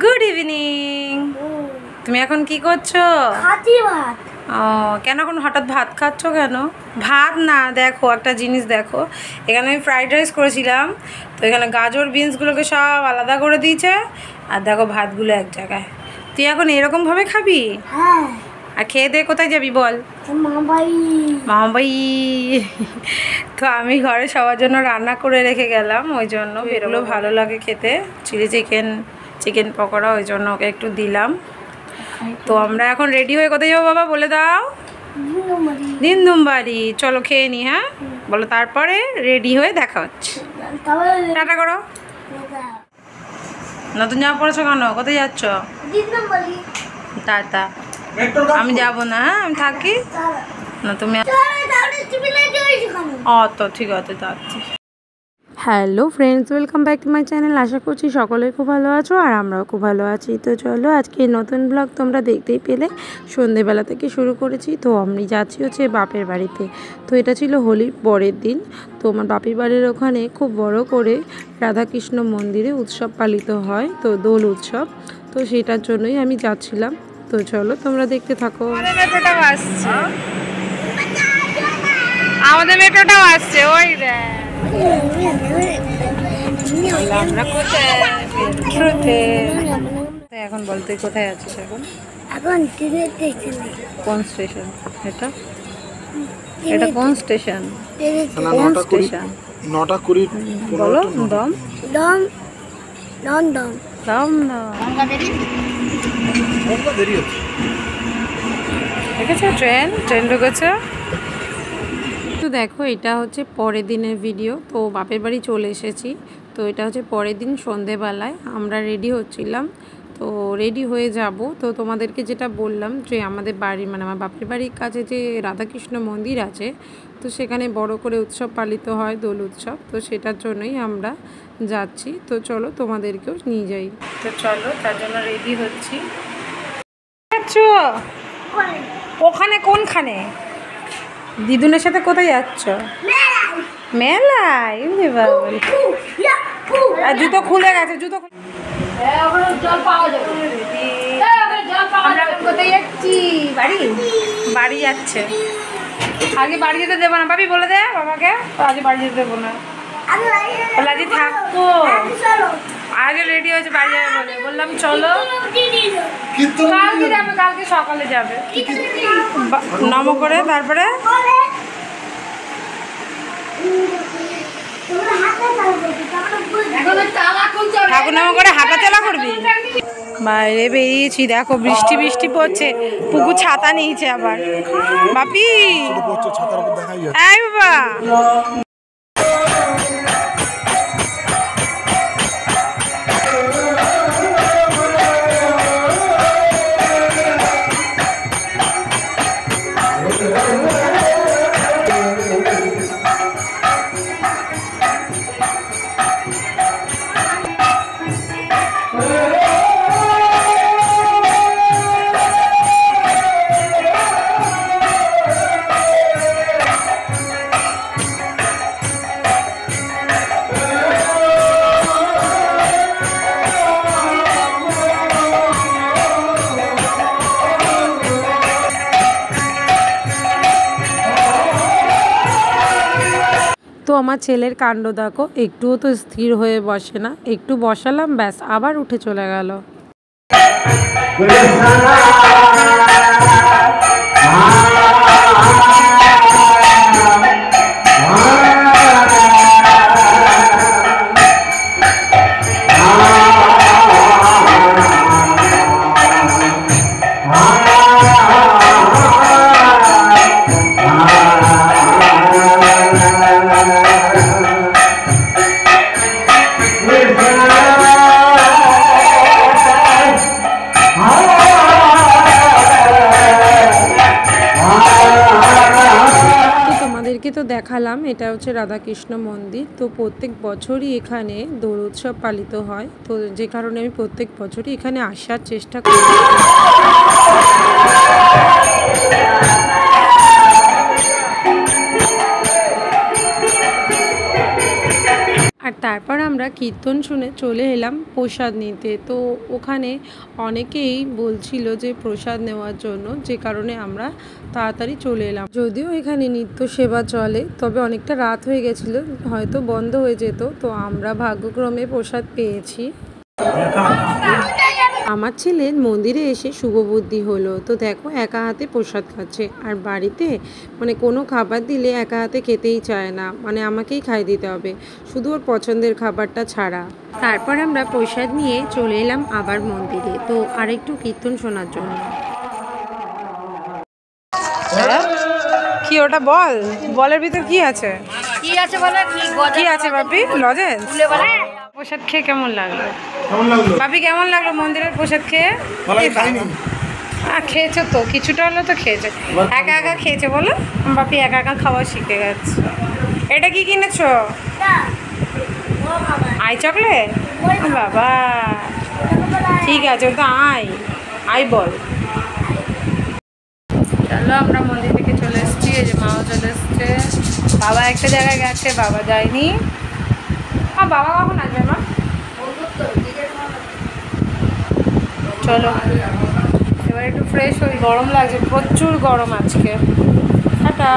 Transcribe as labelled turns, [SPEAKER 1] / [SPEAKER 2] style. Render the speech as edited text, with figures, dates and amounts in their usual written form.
[SPEAKER 1] Good evening. তুমি এখন কি করছো?
[SPEAKER 2] খাচ্ছি ভাত।
[SPEAKER 1] ও কেন এখন হঠাৎ ভাত খাচ্ছ কেন? ভাত না, দেখো একটা জিনিস দেখো, এখানে আমি ফ্রাইড রাইস করেছিলাম, তো এখানে গাজর বিনসগুলোকে সব আলাদা করে দিয়েছে, আর দেখো ভাতগুলো এক জায়গায়। তুই এখন এরকমভাবে খাবি?
[SPEAKER 2] হ্যাঁ।
[SPEAKER 1] আর খেয়ে দিয়ে কোথায় যাবি বল? মামাবাড়ি। তো আমি ঘরে সবার জন্য রান্না করে রেখে গেলাম, ওই জন্য বেরোলো, ভালো লাগে খেতে চিলি চিকেন পকোড়া, ওই জন্য ওকে একটু দিলাম। তো আমরা এখন রেডি হয়ে কোথায় যাবো বাবা বলে দাও? দিনদুমবাড়ি। চলো খেয়ে নি, হ্যাঁ বলো, তারপরে রেডি হয়ে দেখা হচ্ছে। টাটা করো। নতুন জামা পড়েছো কেন? কোথায় যাচ্ছ? টাটা। আমি যাবো না, আমি থাকি না, তুমি তো ঠিক আছে যাচ্ছি। Hello friends, welcome back to my channel. আশা করছি সকলেই খুব ভালো আছো আর আমরাও খুব ভালো আছি। তো চলো আজকে নতুন ব্লগ তোমরা দেখতেই পেলে, সন্ধেবেলা থেকে শুরু করেছি। তো আমি যাচ্ছি হচ্ছে বাপের বাড়িতে। তো এটা ছিল হোলির পরের দিন। তো আমার বাপের বাড়ির ওখানে খুব বড় করে রাধাকৃষ্ণ মন্দিরে উৎসব পালিত হয়, তো দোল উৎসব। তো সেটার জন্যই আমি যাচ্ছিলাম। তো চলো তোমরা দেখতে থাকো। মেট্রোটাও আসছে, আমাদের মেট্রোটাও আসছে, ওই আমরা কোথায় এখন বল, তুই কোথায় আছিস এখন? কোন স্টেশন এটা? এটা কোন স্টেশন? কোন স্টেশন?
[SPEAKER 3] 9:20
[SPEAKER 1] বলো। দম
[SPEAKER 2] দম দম দম
[SPEAKER 1] দম দেখেছো? ট্রেন ঢুকেছে। তো দেখো এটা হচ্ছে পরের দিনের ভিডিও। তো বাপের বাড়ি চলে এসেছি। তো এটা হচ্ছে পরের দিন সন্ধেবেলায় আমরা রেডি হচ্ছিলাম। তো রেডি হয়ে যাব। তো তোমাদেরকে যেটা বললাম যে আমাদের বাড়ি মানে আমার বাপের বাড়ির কাছে যে রাধাকৃষ্ণ মন্দির আছে, তো সেখানে বড় করে উৎসব পালিত হয়, দোল উৎসব। তো সেটার জন্যই আমরা যাচ্ছি। তো চলো তোমাদেরকেও নিয়ে যাই। তো চলো তার জন্য রেডি হচ্ছি। ওখানে কোনখানে? দিদুনের সাথে কোথায় যাচ্ছ? মেলায়। আর জুতো খুলে গেছে, জুতো কোথায় যাচ্ছি? বাড়ি যাচ্ছে। আগে বাড়ি যেতে দেবো না, ভাবি বলে দে বাবাকে, আজ বাড়ি যেতে দেবো না, বলে আজ থাকো। আগে রেডি হয়েছে বাড়ি যাবে বলে, বললাম চলো কালকে যাবে, কালকে সকালে যাবে নম করে। তারপরে ঠাকুর নাম করে হাঁটা চলা করবি। বাইরে বেরিয়েছি, দেখো বৃষ্টি পড়ছে, পুকুর ছাতা নিয়েছে আবার। বাপি এই বাবা, তো আমার ছেলের কাণ্ড দেখো, একটুও তো স্থির হয়ে বসে না, একটু বসালাম ব্যাস আবার উঠে চলে গেল। তো দেখালাম এটা হচ্ছে রাধাকৃষ্ণ মন্দির। তো প্রত্যেক বছরই এখানে দোল উৎসব পালিত হয়, তো যে কারণে আমি প্রত্যেক বছরই এখানে আসার চেষ্টা করি। আর তারপর আমরা কীর্তন শুনে চলে এলাম প্রসাদ নিতে। তো ওখানে অনেকেই বলছিল যে প্রসাদ নেওয়ার জন্য, যে কারণে আমরা তাড়াতাড়ি চলে এলাম। যদিও এখানে নিত্য সেবা চলে, তবে অনেকটা রাত হয়ে গেছিলো, হয়তো বন্ধ হয়ে যেত। তো আমরা ভাগ্যক্রমে প্রসাদ পেয়েছি। আমার ছেলের মন্দিরে এসে শুভ বুদ্ধি হলো। তো দেখো একা হাতে প্রসাদ খাচ্ছে, আর বাড়িতে মানে কোনো খাবার দিলে একা হাতে খেতেই চায় না, মানে আমাকেই খাইয়ে দিতে হবে, শুধু ওর পছন্দের খাবারটা ছাড়া। তারপর আমরা প্রসাদ নিয়ে চলে এলাম আবার মন্দিরে, তো আরেকটু কীর্তন শোনার জন্য। কি ওটা বল, বলের ভিতর কি আছে?
[SPEAKER 2] কি আছে বলে?
[SPEAKER 1] কি আছে বাপি? লজেন্স? প্রসাদ খেয়ে কেমন লাগলো বাপি? কেমন লাগলো মন্দিরের প্রসাদ খেয়ে? খেয়েছো তো, কিছুটা হলো তো খেয়েছে। একা একা খেয়েছে বলো, বাপি একা একা খাওয়া শিখে গেছে। এটা কি কিনেছো? আই চকলেট? বাবা ঠিক আছে, তো আই বল। চলো আমরা মন্দির থেকে চলে এসেছি, এই যে মাও চলে এসছে। বাবা একটা জায়গায় গেছে, বাবা যায়নি। বাবা কখন আসবে মা? চলো এবার একটু ফ্রেশ হই, গরম লাগছে, প্রচুর গরম আজকে। টাটা।